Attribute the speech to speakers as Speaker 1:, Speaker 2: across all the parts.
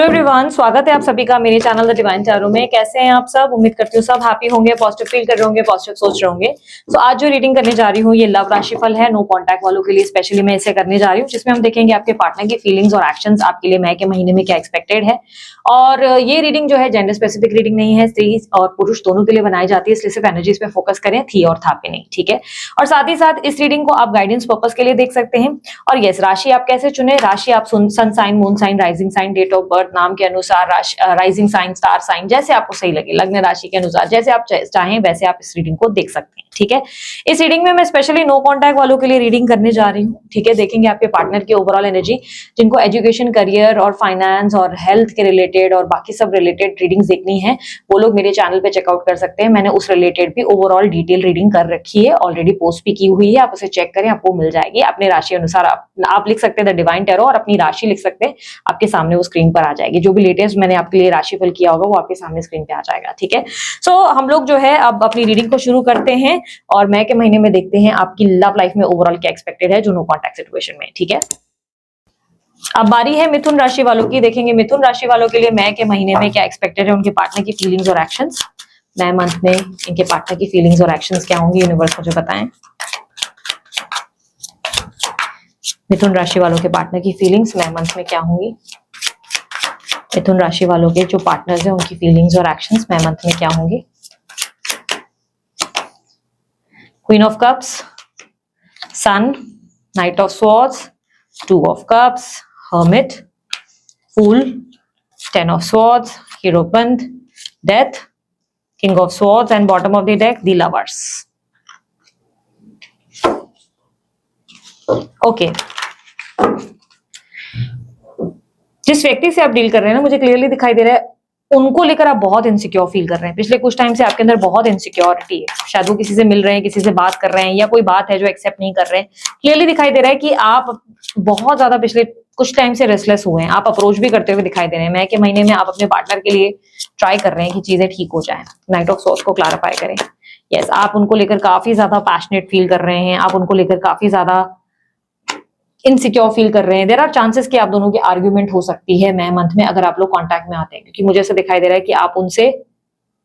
Speaker 1: Everyone, स्वागत है आप सभी का मेरे चैनल द डिवाइन टैरो में। कैसे हैं आप सब? उम्मीद करती हूँ सब हैप्पी होंगे, पॉजिटिव फील कर रहे होंगे, पॉजिटिव सोच रहे होंगे। तो आज जो रीडिंग करने जा रही हूँ ये लव राशिफल है, नो कांटेक्ट वालों के लिए स्पेशली मैं इसे करने जा रही हूँ, जिसमें हम देखेंगे आपके पार्टनर की फीलिंग्स और एक्शंस आपके लिए मई के महीने में क्या एक्सपेक्टेड है। और ये रीडिंग जो है जेंडर स्पेसिफिक रीडिंग नहीं है, स्त्री और पुरुष दोनों के लिए बनाई जाती है, इसलिए सिर्फ एनर्जीज पे फोकस करें, थी और था पे नहीं, ठीक है। और साथ ही साथ इस रीडिंग को आप गाइडेंस पर्पस के लिए देख सकते हैं। और यस, राशि आप कैसे चुने? राशि आप sun sign, moon sign, rising sign, date of birth, नाम के अनुसार, राइजिंग साइन, स्टार साइन, जैसे आपको सही लगे, लग्न राशि के अनुसार जैसे आप चाहें वैसे आप इस रीडिंग को देख सकते हैं, ठीक है। इस रीडिंग में मैं स्पेशली नो कांटेक्ट वालों के लिए रीडिंग करने जा रही हूँ, ठीक है। देखेंगे आपके पार्टनर की ओवरऑल एनर्जी, जिनको एजुकेशन, करियर और फाइनेंस और हेल्थ के रिलेटेड और बाकी सब रिलेटेड रीडिंग्स देखनी है, वो लोग मेरे चैनल पे चेकआउट कर सकते हैं। मैंने उस रिलेटेड भी ओवरऑल डिटेल रीडिंग कर रखी है, ऑलरेडी पोस्ट भी की हुई है, आप उसे चेक करें, आपको मिल जाएगी। अपने राशि अनुसार आप लिख सकते हैं द डिवाइन टैरो और अपनी राशि लिख सकते हैं, आपके सामने वो स्क्रीन पर आ जाएगी। जो भी लेटेस्ट मैंने आपके लिए राशिफल किया होगा वो आपके सामने स्क्रीन पे आ जाएगा, ठीक है। सो हम लोग जो है अब अपनी रीडिंग को शुरू करते हैं और मई के महीने में देखते हैं आपकी लव लाइफ में ओवरऑल क्या एक्सपेक्टेड है जो नो कॉन्टैक्ट सिचुएशन में, ठीक है। अब बारी है मिथुन राशि वालों की। देखेंगे मिथुन राशि वालों के लिए मई के महीने में क्या एक्सपेक्टेड है, उनके पार्टनर की फीलिंग्स और एक्शंस। मई मंथ में इनके पार्टनर की फीलिंग्स और एक्शंस क्या होंगी, यूनिवर्स मुझे बताएं। मिथुन राशि वालों के पार्टनर की फीलिंग्स मई मंथ में क्या होंगी। मिथुन राशि वालों के जो पार्टनर्स हैं उनकी फीलिंग्स और एक्शंस मई मंथ में क्या होंगी। Queen of cups, sun, knight of swords, two of cups, hermit, fool, ten of swords, hierophant, death, king of swords and bottom of the deck the lovers. Okay, जिस व्यक्ति से आप deal कर रहे हैं ना, मुझे क्लियरली दिखाई दे रहा है उनको लेकर आप बहुत इनसिक्योर फील कर रहे हैं। पिछले कुछ टाइम से आपके अंदर बहुत इनसिक्योरिटी है। शायद वो किसी से मिल रहे हैं, किसी से बात कर रहे हैं, या कोई बात है जो एक्सेप्ट नहीं कर रहे हैं। क्लियरली दिखाई दे रहा है कि आप बहुत ज्यादा पिछले कुछ टाइम से रेस्टलेस हुए हैं। आप अप्रोच भी करते हुए दिखाई दे रहे हैं। मई के महीने में आप अपने पार्टनर के लिए ट्राई कर रहे हैं कि चीजें ठीक हो जाए। नाइट ऑफ सोर्स को क्लैरिफाई करें। यस, आप उनको लेकर काफी ज्यादा पैशनेट फील कर रहे हैं। आप उनको लेकर काफी ज्यादा इनसिक्योर फील कर रहे हैं। देयर आर चांसेस कि आप दोनों की आर्ग्यूमेंट हो सकती है मई मंथ में, अगर आप लोग कांटेक्ट में आते हैं, क्योंकि मुझे ऐसा दिखाई दे रहा है कि आप उनसे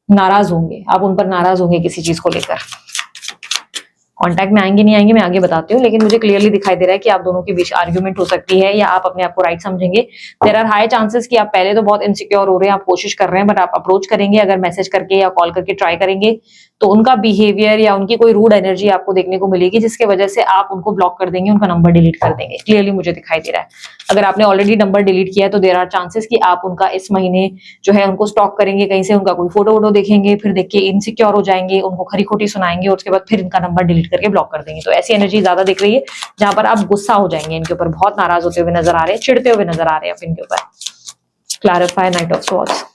Speaker 1: नाराज होंगे, आप उन पर नाराज होंगे किसी चीज को लेकर। कांटेक्ट में आएंगे नहीं आएंगे मैं आगे बताती हूँ, लेकिन मुझे क्लियरली दिखाई दे रहा है कि आप दोनों के बीच आर्ग्यूमेंट हो सकती है, या आप अपने आप को राइट समझेंगे। देयर आर हाई चांसेस कि आप पहले तो बहुत इनसिक्योर हो रहे हैं, आप कोशिश कर रहे हैं, बट आप अप्रोच करेंगे अगर मैसेज करके या कॉल करके ट्राई करेंगे तो उनका बिहेवियर या उनकी कोई रूड एनर्जी आपको देखने को मिलेगी, जिसके वजह से आप उनको ब्लॉक कर देंगे, उनका नंबर डिलीट कर देंगे। क्लियरली मुझे दिखाई दे रहा है। अगर आपने ऑलरेडी नंबर डिलीट किया है तो देयर आर चांसेस कि आप उनका इस महीने जो है उनको स्टॉक करेंगे, कहीं से उनका कोई फोटो वोटो देखेंगे, फिर देख के इनसिक्योर हो जाएंगे, उनको खरी खोटी सुनाएंगे और उसके बाद फिर इनका नंबर डिलीट करके ब्लॉक कर देंगे। तो ऐसी एनर्जी ज्यादा दिख रही है जहां पर आप गुस्सा हो जाएंगे इनके ऊपर, बहुत नाराज होते हुए नजर आ रहे हैं, चिढ़ते हुए नजर आ रहे हैं इनके ऊपर। Clarify night of swords.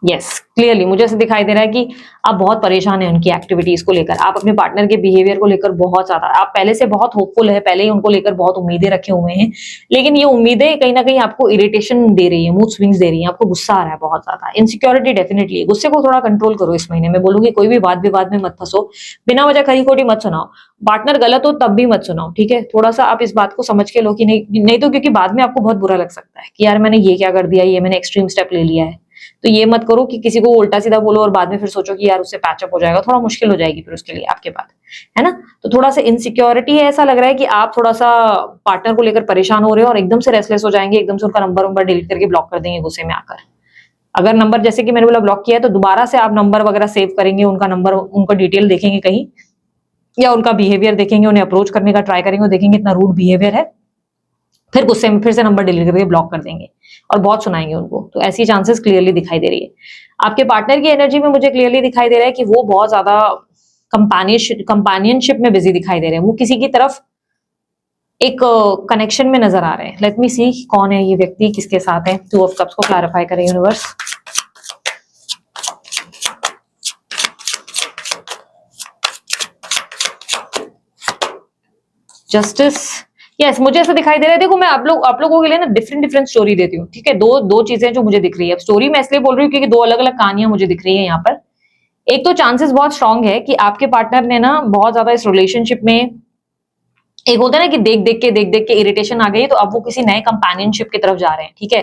Speaker 1: Yes, clearly मुझे ऐसे दिखाई दे रहा है कि आप बहुत परेशान हैं उनकी एक्टिविटीज को लेकर। आप अपने पार्टनर के बिहेवियर को लेकर बहुत ज्यादा, आप पहले से बहुत होपफुल है, पहले ही उनको लेकर बहुत उम्मीदें रखे हुए हैं, लेकिन ये उम्मीदें कहीं ना कहीं आपको इरिटेशन दे रही है, मूड स्विंग्स दे रही है, आपको गुस्सा आ रहा है बहुत ज्यादा, इनसिक्योरिटी डेफिनेटली है। गुस्से को थोड़ा कंट्रोल करो इस महीने में। बोलूंगी कोई भी बात विवाद में मत फंसो, बिना वजह खरी खोटी मत सुनाओ। पार्टनर गलत हो तब भी मत सुनाओ, ठीक है। थोड़ा सा आप इस बात को समझ के लो कि नहीं तो क्योंकि बाद में आपको बहुत बुरा लग सकता है कि यार मैंने ये क्या कर दिया, ये मैंने एक्सट्रीम स्टेप ले लिया है। तो ये मत करो कि किसी को उल्टा सीधा बोलो और बाद में फिर सोचो कि यार उससे पैचअप हो जाएगा, थोड़ा मुश्किल हो जाएगी फिर उसके लिए आपके बाद, है ना। तो थोड़ा सा इनसिक्योरिटी है, ऐसा लग रहा है कि आप थोड़ा सा पार्टनर को लेकर परेशान हो रहे हो और एकदम से रेस्टलेस हो जाएंगे, एकदम से उनका नंबर डिलीट करके ब्लॉक कर देंगे गुस्से में आकर। अगर नंबर जैसे कि मैंने बोला ब्लॉक किया है तो दोबारा से आप नंबर वगैरह सेव करेंगे, उनका नंबर, उनका डिटेल देखेंगे कहीं, या उनका बिहेवियर देखेंगे, उन्हें अप्रोच करने का ट्राई करेंगे, देखेंगे इतना रूड बिहेवियर है, फिर गुस्से में फिर से नंबर डिलीट करके ब्लॉक कर देंगे और बहुत सुनाएंगे उनको। तो ऐसी चांसेस क्लियरली दिखाई दे रही है। आपके पार्टनर की एनर्जी में मुझे क्लियरली दिखाई दे रहा है कि वो बहुत ज्यादा कंपेनियनशिप में बिजी दिखाई दे रहे हैं। वो किसी की तरफ एक कनेक्शन में नजर आ रहे हैं। लेट मी सी कौन है ये व्यक्ति, किसके साथ है। टू ऑफ कप्स को क्लैरिफाई करें यूनिवर्स। जस्टिस। यस, मुझे ऐसा दिखाई दे रहा है। देखो मैं आप लोगों के लिए ना डिफरेंट स्टोरी देती हूँ, ठीक है। दो चीजें जो मुझे दिख रही है। अब स्टोरी मैं इसलिए बोल रही हूँ क्योंकि दो अलग अलग कहानियां मुझे दिख रही है यहाँ पर। एक तो चांसेस बहुत स्ट्रांग है कि आपके पार्टनर ने ना बहुत ज्यादा इस रिलेशनशिप में एक होता है ना कि देख देख के इरिटेशन आ गई, तो अब वो किसी नए कंपेनियनशिप की तरफ जा रहे हैं, ठीक है।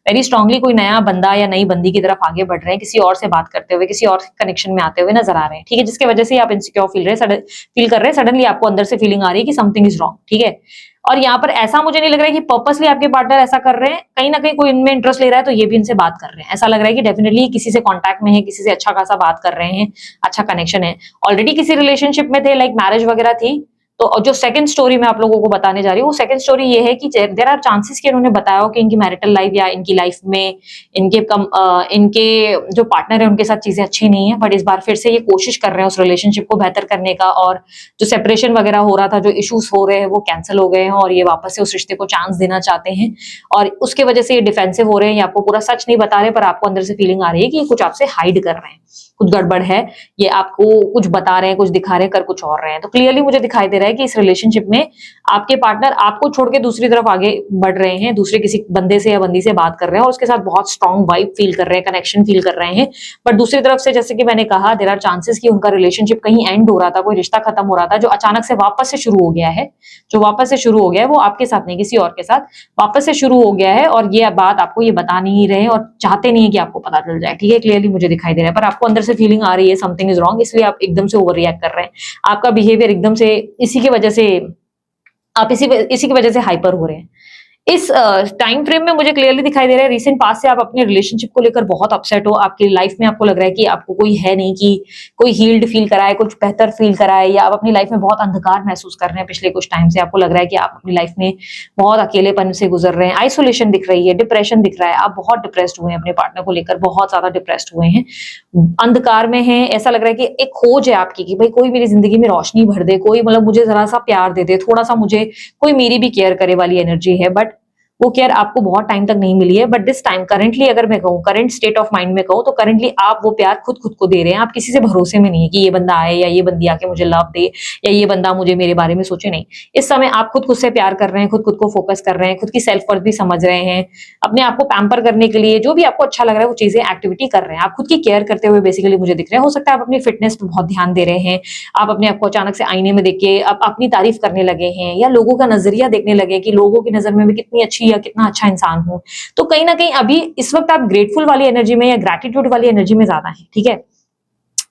Speaker 1: वेरी स्ट्रांगली कोई नया बंदा या नई बंदी की तरफ आगे बढ़ रहे हैं, किसी और से बात करते हुए, किसी और कनेक्शन में आते हुए नजर आ रहे हैं, ठीक है, जिसकी वजह से आप इनसिक्योर फील कर रहे हैं, सडनली आपको अंदर से फीलिंग आ रही है कि समथिंग इज रॉन्ग, ठीक है। और यहाँ पर ऐसा मुझे नहीं लग रहा है कि पर्पसली आपके पार्टनर ऐसा कर रहे हैं, कहीं ना कहीं कोई इनमें इंटरेस्ट ले रहा है, तो ये भी इनसे बात कर रहे हैं। ऐसा लग रहा है कि डेफिनेटली किसी से कांटेक्ट में है, किसी से अच्छा खासा बात कर रहे हैं, अच्छा कनेक्शन है, ऑलरेडी किसी रिलेशनशिप में थे, लाइक मैरिज वगैरह थी। तो जो सेकंड स्टोरी मैं आप लोगों को बताने जा रही हूँ, वो सेकंड स्टोरी ये है कि देयर आर चांसेस कि उन्होंने बताया हो कि इनकी मैरिटल लाइफ या इनकी लाइफ में इनके जो पार्टनर है उनके साथ चीजें अच्छी नहीं है, बट इस बार फिर से ये कोशिश कर रहे हैं उस रिलेशनशिप को बेहतर करने का, और जो सेपरेशन वगैरह हो रहा था, जो इश्यूज हो रहे हैं वो कैंसिल हो गए हैं, और ये वापस से उस रिश्ते को चांस देना चाहते हैं, और उसके वजह से ये डिफेंसिव हो रहे हैं। ये आपको पूरा सच नहीं बता रहे, पर आपको अंदर से फीलिंग आ रही है कि ये कुछ आपसे हाइड कर रहे हैं, कुछ गड़बड़ है, ये आपको कुछ बता रहे हैं, कुछ दिखा रहे हैं, कर कुछ और रहे हैं। तो क्लियरली मुझे दिखाई दे रहा है कि इस रिलेशनशिप में आपके पार्टनर आपको छोड़ के दूसरी तरफ आगे बढ़ रहे हैं, दूसरे किसी बंदे से या बंदी से बात कर रहे हैं, और उसके साथ बहुत स्ट्रॉन्ग वाइब फील कर रहे हैं, कनेक्शन फील कर रहे हैं। बट दूसरी तरफ से, जैसे कि मैंने कहा, देयर आर चांसेस कि उनका रिलेशनशिप कहीं एंड हो रहा था, कोई रिश्ता खत्म हो रहा था, जो अचानक से वापस से शुरू हो गया है, जो वापस से शुरू हो गया है वो आपके साथ नहीं, किसी और के साथ वापस से शुरू हो गया है, और ये बात आपको ये बता नहीं रहे और चाहते नहीं है कि आपको पता चल जाए, ठीक है। क्लियरली मुझे दिखाई दे रहा है, पर आपको अंदर से फीलिंग आ रही है समथिंग इज रॉन्ग, इसलिए आप एकदम से ओवर रिएक्ट कर रहे हैं। आपका बिहेवियर एकदम से इसी की वजह से, आप इसी की वजह से हाइपर हो रहे हैं। इस टाइम फ्रेम में मुझे क्लियरली दिखाई दे रहा है रिसेंट पास्ट से आप अपने रिलेशनशिप को लेकर बहुत अपसेट हो। आपकी लाइफ में आपको लग रहा है कि आपको कोई है नहीं, कि कोई हील्ड फील कराए, कुछ बेहतर फील कराए, या आप अपनी लाइफ में बहुत अंधकार महसूस कर रहे हैं पिछले कुछ टाइम से। आपको लग रहा है कि आप अपनी लाइफ में बहुत अकेलेपन से गुजर रहे हैं, आइसोलेशन दिख रही है, डिप्रेशन दिख रहा है, आप बहुत डिप्रेस्ड हुए हैं, अपने पार्टनर को लेकर बहुत ज्यादा डिप्रेस्ड हुए हैं, अंधकार में हैं। ऐसा लग रहा है कि एक खोज है आपकी कि भाई कोई मेरी जिंदगी में रोशनी भर दे, कोई मतलब मुझे जरा सा प्यार दे दे, थोड़ा सा मुझे कोई मेरी भी केयर करे वाली एनर्जी है, बट वो केयर आपको बहुत टाइम तक नहीं मिली है। बट दिस टाइम करंटली अगर मैं कहूँ, करंट स्टेट ऑफ माइंड में कहूँ, तो करंटली आप वो प्यार खुद को दे रहे हैं। आप किसी से भरोसे में नहीं है कि ये बंदा आए या ये बंदी आके मुझे लव दे या ये बंदा मुझे मेरे बारे में सोचे, नहीं। इस समय आप खुद से प्यार कर रहे हैं, खुद को फोकस कर रहे हैं, खुद की सेल्फ वर्थ भी समझ रहे हैं, अपने आप को पैम्पर करने के लिए जो भी आपको अच्छा लग रहा है वो चीजें एक्टिविटी कर रहे हैं। आप खुद की केयर करते हुए बेसिकली मुझे दिख रहे हैं। हो सकता है आप अपनी फिटनेस पे बहुत ध्यान दे रहे हैं, आप अपने आप को अचानक से आईने में देख के आप अपनी तारीफ करने लगे हैं, या लोगों का नजरिया देखने लगे कि लोगों की नजर में मैं कितनी अच्छी या कितना अच्छा इंसान हूं। तो कहीं ना कहीं अभी इस वक्त आप ग्रेटफुल वाली एनर्जी में या ग्रैटिट्यूड वाली एनर्जी में ज्यादा है, ठीक है।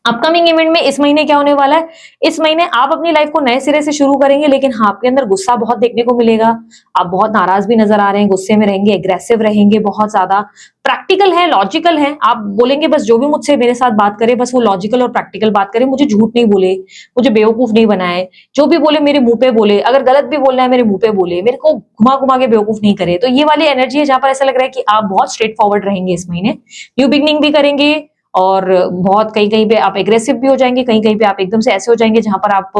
Speaker 1: अपकमिंग इवेंट में इस महीने क्या होने वाला है, इस महीने आप अपनी लाइफ को नए सिरे से शुरू करेंगे, लेकिन हाँ, आपके अंदर गुस्सा बहुत देखने को मिलेगा। आप बहुत नाराज भी नजर आ रहे हैं, गुस्से में रहेंगे, एग्रेसिव रहेंगे, बहुत ज्यादा प्रैक्टिकल है, लॉजिकल है। आप बोलेंगे बस जो भी मुझसे मेरे साथ बात करे बस वो लॉजिकल और प्रैक्टिकल बात करे, मुझे झूठ नहीं बोले, मुझे बेवकूफ नहीं बनाए, जो भी बोले मेरे मुंह पे बोले, अगर गलत भी बोलना है मेरे मुंह पे बोले, मेरे को घुमा घुमा के बेवकूफ नहीं करे। तो ये वाली एनर्जी है जहां पर ऐसा लग रहा है कि आप बहुत स्ट्रेट फॉरवर्ड रहेंगे इस महीने, न्यू बिगनिंग भी करेंगे, और बहुत कहीं कहीं पे आप एग्रेसिव भी हो जाएंगे, कहीं कहीं पे आप एकदम से ऐसे हो जाएंगे जहां पर आप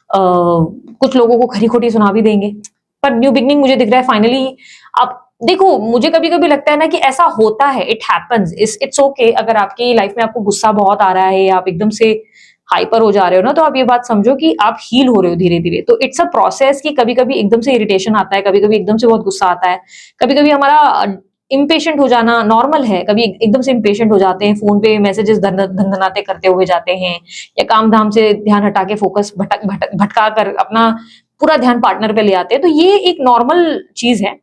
Speaker 1: कुछ लोगों को खरी खोटी सुना भी देंगे। पर न्यू बिगनिंग मुझे दिख रहा है फाइनली। आप देखो, मुझे कभी कभी लगता है ना कि ऐसा होता है, इट हैपेंस, इट्स ओके। अगर आपकी लाइफ में आपको गुस्सा बहुत आ रहा है या आप एकदम से हाइपर हो जा रहे हो ना, तो आप ये बात समझो कि आप हील हो रहे हो धीरे धीरे। तो इट्स अ प्रोसेस कि कभी कभी एकदम से इरिटेशन आता है, कभी कभी एकदम से बहुत गुस्सा आता है, कभी कभी हमारा इम्पेशेंट हो जाना नॉर्मल है, कभी एकदम से इम्पेशेंट हो जाते हैं, फोन पे मैसेजेस धनधनाते करते हुए जाते हैं, या काम धाम से ध्यान हटा के फोकस भटका कर अपना पूरा ध्यान पार्टनर पे ले आते हैं। तो ये एक नॉर्मल चीज है।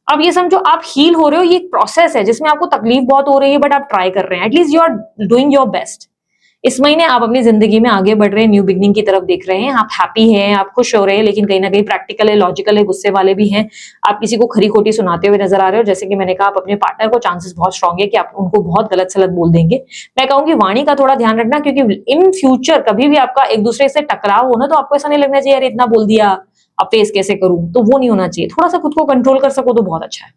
Speaker 1: अब ये समझो आप हील हो रहे हो, ये एक प्रोसेस है जिसमें आपको तकलीफ बहुत हो रही है, बट आप ट्राई कर रहे हैं, at least you are doing your best. इस महीने आप अपनी जिंदगी में आगे बढ़ रहे हैं, न्यू बिगनिंग की तरफ देख रहे हैं, आप हैप्पी हैं, आप खुश हो रहे हैं, लेकिन कहीं ना कहीं प्रैक्टिकल है, लॉजिकल है, गुस्से वाले भी हैं। आप किसी को खरी खोटी सुनाते हुए नजर आ रहे हो। जैसे कि मैंने कहा, आप अपने पार्टनर को चांसेस बहुत स्ट्रांग है कि आप उनको बहुत गलत सलत बोल देंगे। मैं कहूंगी वाणी का थोड़ा ध्यान रखना, क्योंकि इन फ्यूचर कभी भी आपका एक दूसरे से टकराव हो ना, तो आपको ऐसा नहीं लगना चाहिए यार इतना बोल दिया, अब फेस कैसे करूं, तो वो नहीं होना चाहिए। थोड़ा सा खुद को कंट्रोल कर सको तो बहुत अच्छा है।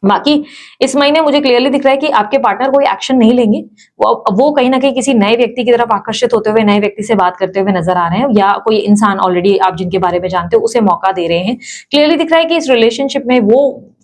Speaker 1: बाकी इस महीने मुझे क्लियरली दिख रहा है कि आपके पार्टनर कोई एक्शन नहीं लेंगे, वो कहीं ना कहीं किसी नए व्यक्ति की तरफ आकर्षित होते हुए, नए व्यक्ति से बात करते हुए नजर आ रहे हैं, या कोई इंसान ऑलरेडी आप जिनके बारे में जानते हो उसे मौका दे रहे हैं। क्लियरली दिख रहा है कि इस रिलेशनशिप में वो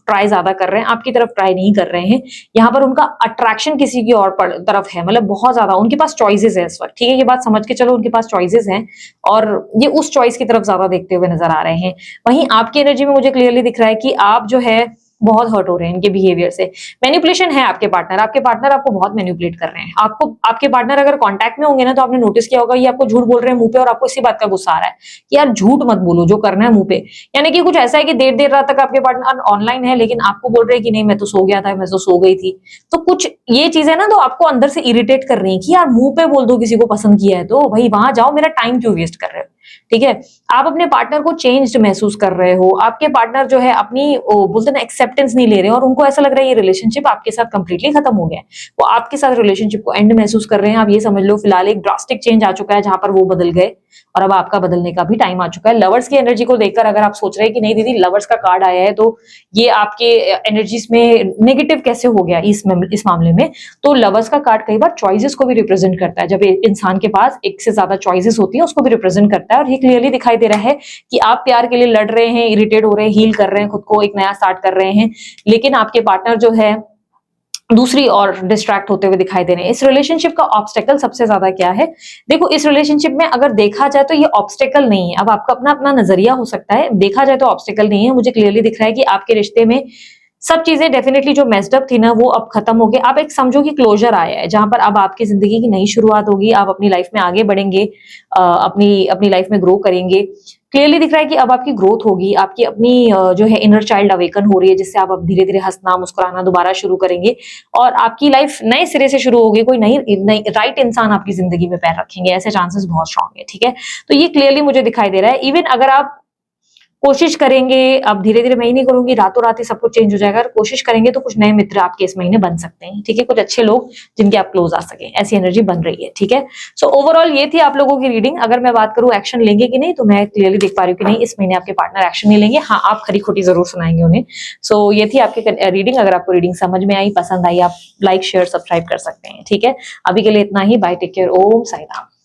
Speaker 1: ट्राई ज्यादा कर रहे हैं, आपकी तरफ ट्राई नहीं कर रहे हैं। यहाँ पर उनका अट्रैक्शन किसी की और तरफ है, मतलब बहुत ज्यादा उनके पास चॉइसेस है इस वक्त, ठीक है, ये बात समझ के चलो, उनके पास चॉइसेस हैं और ये उस चॉइस की तरफ ज्यादा देखते हुए नजर आ रहे हैं। वहीं आपकी एनर्जी में मुझे क्लियरली दिख रहा है कि आप जो है बहुत हर्ट हो रहे हैं इनके बिहेवियर से। मैनिपुलेशन है आपके पार्टनर आपको बहुत मैनिपुलेट कर रहे हैं। आपको आपके पार्टनर अगर कांटेक्ट में होंगे ना, तो आपने नोटिस किया होगा ये आपको झूठ बोल रहे हैं मुंह पे, और आपको इसी बात का गुस्सा आ रहा है कि यार झूठ मत बोलो, जो करना है मुंह पे। यानी कि कुछ ऐसा है कि देर देर रात तक आपके पार्टनर ऑनलाइन है, लेकिन आपको बोल रहे हैं कि नहीं मैं तो सो गया था, मैं तो सो गई थी। तो कुछ ये चीजें ना तो आपको अंदर से इरिटेट कर रही है कि यार मुंह पे बोल दो किसी को पसंद किया है तो भाई वहां जाओ, मेरा टाइम क्यों वेस्ट कर रहे हो। ठीक है, आप अपने पार्टनर को चेंज्ड महसूस कर रहे हो, आपके पार्टनर जो है अपनी बोलते ना एक्सेप्टेंस नहीं ले रहे हैं, और उनको ऐसा लग रहा है ये रिलेशनशिप आपके साथ कंप्लीटली खत्म हो गया है। वो आपके साथ रिलेशनशिप को एंड महसूस कर रहे हैं। आप ये समझ लो फिलहाल एक ड्रास्टिक चेंज आ चुका है जहां पर वो बदल गए और अब आपका बदलने का भी टाइम आ चुका है। लवर्स की एनर्जी को देखकर अगर आप सोच रहे हैं कि नहीं दीदी लवर्स का कार्ड आया है तो ये आपके एनर्जीज में नेगेटिव कैसे हो गया इस मामले में, तो लवर्स का कार्ड कई बार चॉइसेस को भी रिप्रेजेंट करता है। जब इंसान के पास एक से ज्यादा चॉइसेस होती है उसको भी रिप्रेजेंट करता है, और ये क्लियरली दिखाई दे रहा है कि आप प्यार के लिए लड़ रहे हैं, इरिटेट हो रहे हैं, हील कर रहे हैं खुद को, एक नया स्टार्ट कर रहे हैं, लेकिन आपके पार्टनर जो है दूसरी और डिस्ट्रैक्ट होते हुए दिखाई दे रहे हैं। इस रिलेशनशिप का ऑब्स्टेकल सबसे ज्यादा क्या है? देखो इस रिलेशनशिप में अगर देखा जाए तो ये ऑब्स्टेकल नहीं है। अब आपका अपना अपना नजरिया हो सकता है, देखा जाए तो ऑब्स्टेकल नहीं है। मुझे क्लियरली दिख रहा है कि आपके रिश्ते में सब चीजें डेफिनेटली जो मेस्ड अप थी ना वो अब खत्म हो गई। आप एक समझो कि क्लोजर आया है जहां पर अब आपकी जिंदगी की नई शुरुआत होगी, आप अपनी लाइफ में आगे बढ़ेंगे, अपनी लाइफ में ग्रो करेंगे। क्लियरली दिख रहा है कि अब आपकी ग्रोथ होगी, आपकी अपनी जो है इनर चाइल्ड अवेकन हो रही है, जिससे आप अब धीरे धीरे हंसना मुस्कुराना दोबारा शुरू करेंगे और आपकी लाइफ नए सिरे से शुरू होगी। कोई नई राइट इंसान आपकी जिंदगी में पैर रखेंगे, ऐसे चांसेस बहुत स्ट्रांग है। ठीक है, तो ये क्लियरली मुझे दिखाई दे रहा है। इवन अगर आप कोशिश करेंगे, अब धीरे धीरे मैं ही नहीं करूंगी रातों रात ही सब कुछ चेंज हो जाएगा, अगर कोशिश करेंगे तो कुछ नए मित्र आपके इस महीने बन सकते हैं। ठीक है, कुछ अच्छे लोग जिनके आप क्लोज आ सके, ऐसी एनर्जी बन रही है। ठीक है, सो ओवरऑल ये थी आप लोगों की रीडिंग। अगर मैं बात करूं एक्शन लेंगे कि नहीं, तो मैं क्लियरली देख पा रही हूँ कि नहीं, इस महीने आपके पार्टनर एक्शन नहीं लेंगे। हाँ, आप खरी खोटी जरूर सुनाएंगे उन्हें। सो ये थी आपकी रीडिंग। अगर आपको रीडिंग समझ में आई, पसंद आई, आप लाइक शेयर सब्सक्राइब कर सकते हैं। ठीक है, अभी के लिए इतना ही। बाय, टेक केयर, ओम साई राम।